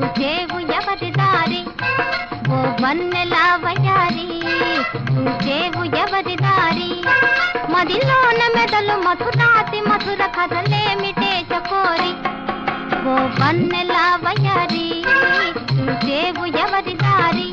చూచేవు ఎవరి దారి ఓ వన్నెల వయారి చూచేవు ఎవరి దారి మదిలోన మెదలు మధురాతి మధుర కథలేమిటే చకోరి ఓ వన్నెల వయారి చూచేవు ఎవరి దారి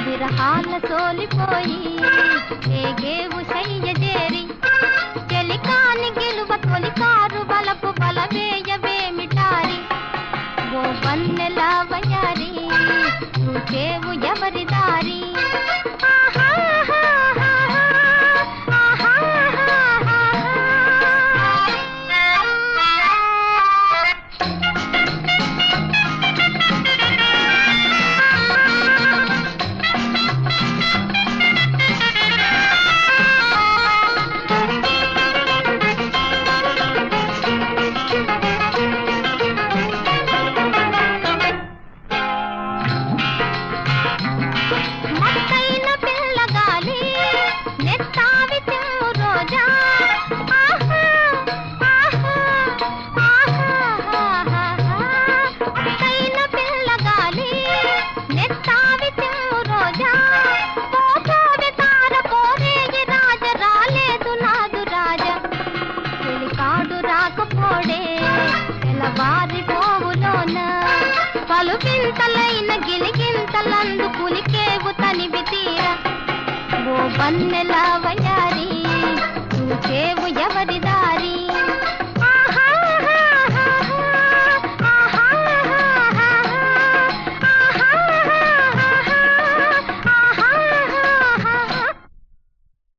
విరహాల సోలిపోయి ఏగేవు శయ్యజేరి చెలికాని గెలువ తొలికారు బలపు బలవేయవేమిటారి ఓ వన్నెల వయారి చూచేవు ఎవరి దారి పలుకింతలైన గిలిగింతలందు కులికేవు తనివి తీర ఓ వన్నెల వయారి